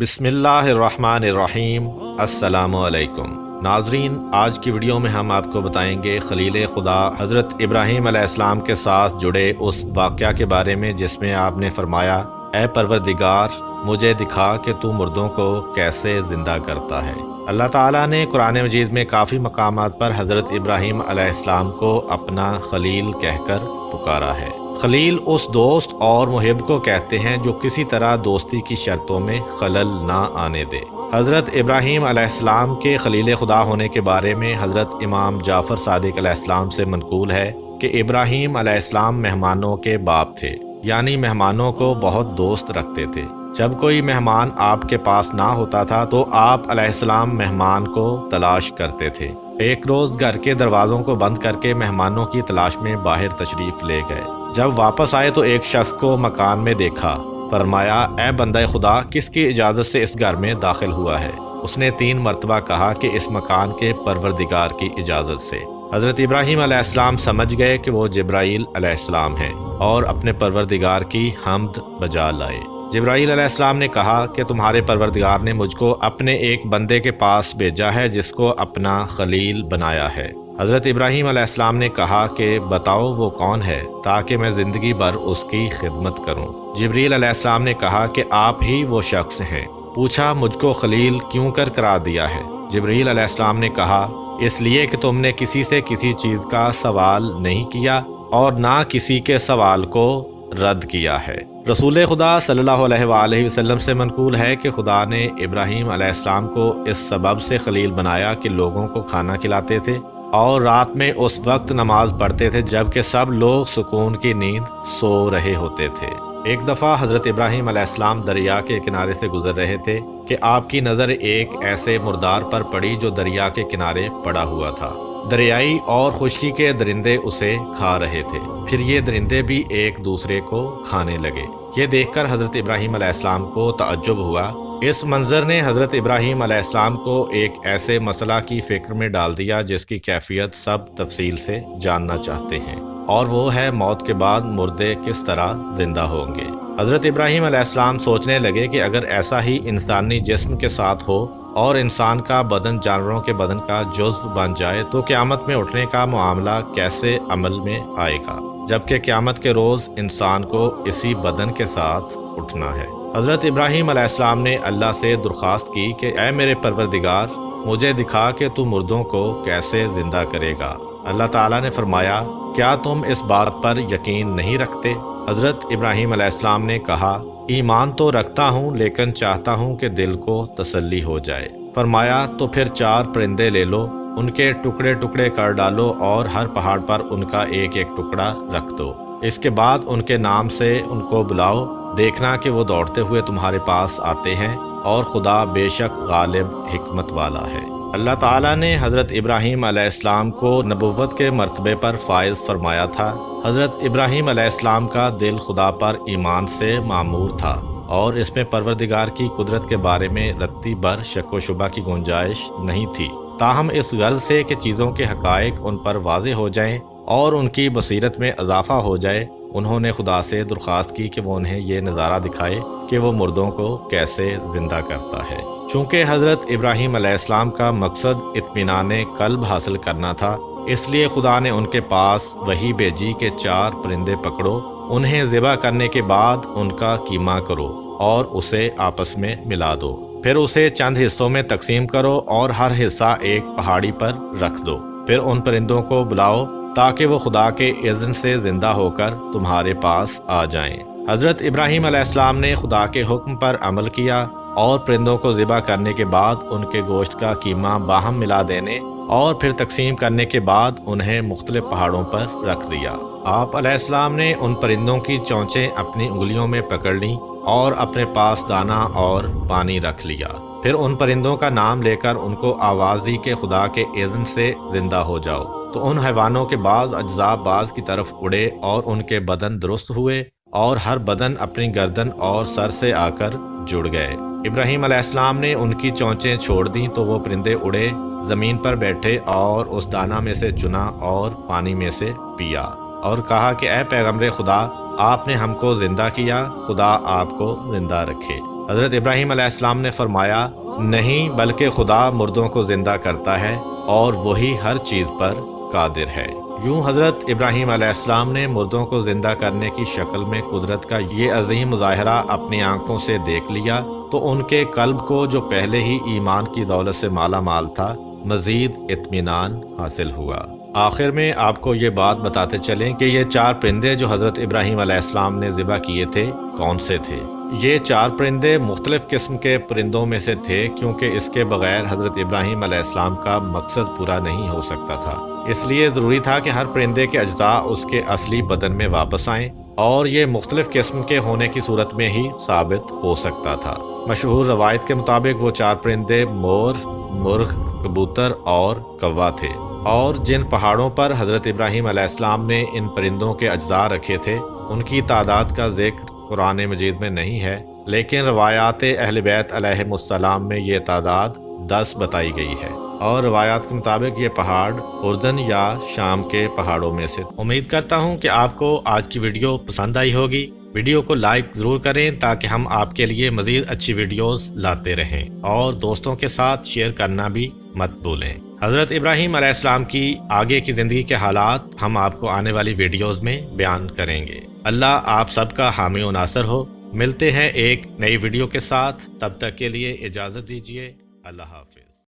بسم اللہ الرحمن الرحیم۔ السلام علیکم ناظرین، آج کی ویڈیو میں ہم آپ کو بتائیں گے خلیل خدا حضرت ابراہیم علیہ السلام کے ساتھ جڑے اس واقعہ کے بارے میں جس میں آپ نے فرمایا، اے پروردگار مجھے دکھا کہ تو مردوں کو کیسے زندہ کرتا ہے۔ اللہ تعالیٰ نے قرآن مجید میں کافی مقامات پر حضرت ابراہیم علیہ السلام کو اپنا خلیل کہہ کر پکارا ہے۔ خلیل اس دوست اور محب کو کہتے ہیں جو کسی طرح دوستی کی شرطوں میں خلل نہ آنے دے۔ حضرت ابراہیم علیہ السلام کے خلیل خدا ہونے کے بارے میں حضرت امام جعفر صادق علیہ السلام سے منقول ہے کہ ابراہیم علیہ السلام مہمانوں کے باپ تھے، یعنی مہمانوں کو بہت دوست رکھتے تھے۔ جب کوئی مہمان آپ کے پاس نہ ہوتا تھا تو آپ علیہ السلام مہمان کو تلاش کرتے تھے۔ ایک روز گھر کے دروازوں کو بند کر کے مہمانوں کی تلاش میں باہر تشریف لے گئے۔ جب واپس آئے تو ایک شخص کو مکان میں دیکھا۔ فرمایا، اے بندہ خدا، کس کی اجازت سے اس گھر میں داخل ہوا ہے؟ اس نے 3 مرتبہ کہا کہ اس مکان کے پروردگار کی اجازت سے۔ حضرت ابراہیم علیہ السلام سمجھ گئے کہ وہ جبرائیل علیہ السلام ہیں اور اپنے پروردگار کی حمد بجا لائے۔ جبرائیل علیہ السلام نے کہا کہ تمہارے پروردگار نے مجھ کو اپنے ایک بندے کے پاس بھیجا ہے جس کو اپنا خلیل بنایا ہے۔ حضرت ابراہیم علیہ السلام نے کہا کہ بتاؤ وہ کون ہے تاکہ میں زندگی بھر اس کی خدمت کروں۔ جبریل علیہ السلام نے کہا کہ آپ ہی وہ شخص ہیں۔ پوچھا، مجھ کو خلیل کیوں کر قرار دیا ہے؟ جبریل علیہ السلام نے کہا، اس لیے کہ تم نے کسی سے کسی چیز کا سوال نہیں کیا اور نہ کسی کے سوال کو رد کیا ہے۔ رسول خدا صلی اللہ علیہ وآلہ وسلم سے منقول ہے کہ خدا نے ابراہیم علیہ السلام کو اس سبب سے خلیل بنایا کہ لوگوں کو کھانا کھلاتے تھے اور رات میں اس وقت نماز پڑھتے تھے جبکہ سب لوگ سکون کی نیند سو رہے ہوتے تھے۔ ایک دفعہ حضرت ابراہیم علیہ السلام دریا کے کنارے سے گزر رہے تھے کہ آپ کی نظر ایک ایسے مردار پر پڑی جو دریا کے کنارے پڑا ہوا تھا۔ دریائی اور خشکی کے درندے اسے کھا رہے تھے، پھر یہ درندے بھی ایک دوسرے کو کھانے لگے۔ یہ دیکھ کر حضرت ابراہیم علیہ السلام کو تعجب ہوا۔ اس منظر نے حضرت ابراہیم علیہ السلام کو ایک ایسے مسئلہ کی فکر میں ڈال دیا جس کی کیفیت سب تفصیل سے جاننا چاہتے ہیں، اور وہ ہے موت کے بعد مردے کس طرح زندہ ہوں گے۔ حضرت ابراہیم علیہ السلام سوچنے لگے کہ اگر ایسا ہی انسانی جسم کے ساتھ ہو اور انسان کا بدن جانوروں کے بدن کا جزو بن جائے تو قیامت میں اٹھنے کا معاملہ کیسے عمل میں آئے گا، جبکہ قیامت کے روز انسان کو اسی بدن کے ساتھ اٹھنا ہے۔ حضرت ابراہیم علیہ السلام نے اللہ سے درخواست کی کہ اے میرے پروردگار مجھے دکھا کہ تو مردوں کو کیسے زندہ کرے گا۔ اللہ تعالیٰ نے فرمایا، کیا تم اس بات پر یقین نہیں رکھتے؟ حضرت ابراہیم علیہ السلام نے کہا، ایمان تو رکھتا ہوں لیکن چاہتا ہوں کہ دل کو تسلی ہو جائے۔ فرمایا، تو پھر 4 پرندے لے لو، ان کے ٹکڑے ٹکڑے کر ڈالو اور ہر پہاڑ پر ان کا ایک ایک ٹکڑا رکھ دو۔ اس کے بعد ان کے نام سے ان کو بلاؤ، دیکھنا کہ وہ دوڑتے ہوئے تمہارے پاس آتے ہیں، اور خدا بے شک غالب حکمت والا ہے۔ اللہ تعالیٰ نے حضرت ابراہیم علیہ السلام کو نبوت کے مرتبے پر فائز فرمایا تھا۔ حضرت ابراہیم علیہ السلام کا دل خدا پر ایمان سے معمور تھا اور اس میں پروردگار کی قدرت کے بارے میں رتی بھر شک و شبہ کی گنجائش نہیں تھی۔ تاہم اس غرض سے کہ چیزوں کے حقائق ان پر واضح ہو جائیں اور ان کی بصیرت میں اضافہ ہو جائے، انہوں نے خدا سے درخواست کی کہ وہ انہیں یہ نظارہ دکھائے کہ وہ مردوں کو کیسے زندہ کرتا ہے۔ چونکہ حضرت ابراہیم علیہ السلام کا مقصد اطمینان قلب حاصل کرنا تھا، اس لیے خدا نے ان کے پاس وحی بھیجی کہ 4 پرندے پکڑو، انہیں ذبح کرنے کے بعد ان کا کیما کرو اور اسے آپس میں ملا دو، پھر اسے چند حصوں میں تقسیم کرو اور ہر حصہ ایک پہاڑی پر رکھ دو، پھر ان پرندوں کو بلاؤ تاکہ وہ خدا کے اذن سے زندہ ہو کر تمہارے پاس آ جائیں۔ حضرت ابراہیم علیہ السلام نے خدا کے حکم پر عمل کیا اور پرندوں کو ذبح کرنے کے بعد ان کے گوشت کا کیما باہم ملا دینے اور پھر تقسیم کرنے کے بعد انہیں مختلف پہاڑوں پر رکھ دیا۔ آپ علیہ السلام نے ان پرندوں کی چونچیں اپنی انگلیوں میں پکڑ لیں اور اپنے پاس دانہ اور پانی رکھ لیا، پھر ان پرندوں کا نام لے کر ان کو آواز دی کہ خدا کے اذن سے زندہ ہو جاؤ، تو ان حیوانوں کے بعض اجزاء بعض کی طرف اڑے اور ان کے بدن درست ہوئے اور ہر بدن اپنی گردن اور سر سے آ کر جڑ گئے۔ ابراہیم علیہ السلام نے ان کی چونچیں چھوڑ دیں تو وہ پرندے اڑے، زمین پر بیٹھے اور اس دانہ میں سے چنا اور پانی میں سے پیا، اور کہا کہ اے پیغمبر خدا، آپ نے ہم کو زندہ کیا، خدا آپ کو زندہ رکھے۔ حضرت ابراہیم علیہ السلام نے فرمایا نہیں بلکہ خدا مردوں کو زندہ کرتا ہے اور وہی ہر چیز پر قادر ہے۔ یوں حضرت ابراہیم علیہ السلام نے مردوں کو زندہ کرنے کی شکل میں قدرت کا یہ عظیم مظاہرہ اپنی آنکھوں سے دیکھ لیا تو ان کے قلب کو جو پہلے ہی ایمان کی دولت سے مالا مال تھا مزید اطمینان حاصل ہوا۔ آخر میں آپ کو یہ بات بتاتے چلیں کہ یہ 4 پرندے جو حضرت ابراہیم علیہ السلام نے ذبح کیے تھے کون سے تھے۔ یہ 4 پرندے مختلف قسم کے پرندوں میں سے تھے کیونکہ اس کے بغیر حضرت ابراہیم علیہ السلام کا مقصد پورا نہیں ہو سکتا تھا، اس لیے ضروری تھا کہ ہر پرندے کے اجزاء اس کے اصلی بدن میں واپس آئیں، اور یہ مختلف قسم کے ہونے کی صورت میں ہی ثابت ہو سکتا تھا۔ مشہور روایت کے مطابق وہ 4 پرندے مور، مرغ، کبوتر اور کوا تھے، اور جن پہاڑوں پر حضرت ابراہیم علیہ السلام نے ان پرندوں کے اجزاء رکھے تھے ان کی تعداد کا ذکر قرآن مجید میں نہیں ہے، لیکن روایات اہل بیت علیہم السلام میں یہ تعداد 10 بتائی گئی ہے، اور روایات کے مطابق یہ پہاڑ اردن یا شام کے پہاڑوں میں سے۔ امید کرتا ہوں کہ آپ کو آج کی ویڈیو پسند آئی ہوگی۔ ویڈیو کو لائک ضرور کریں تاکہ ہم آپ کے لیے مزید اچھی ویڈیوز لاتے رہیں، اور دوستوں کے ساتھ شیئر کرنا بھی مت بھولیں۔ حضرت ابراہیم علیہ السلام کی آگے کی زندگی کے حالات ہم آپ کو آنے والی ویڈیوز میں بیان کریں گے۔ اللہ آپ سب کا حامی و ناصر ہو۔ ملتے ہیں ایک نئی ویڈیو کے ساتھ، تب تک کے لیے اجازت دیجیے۔ اللہ حافظ۔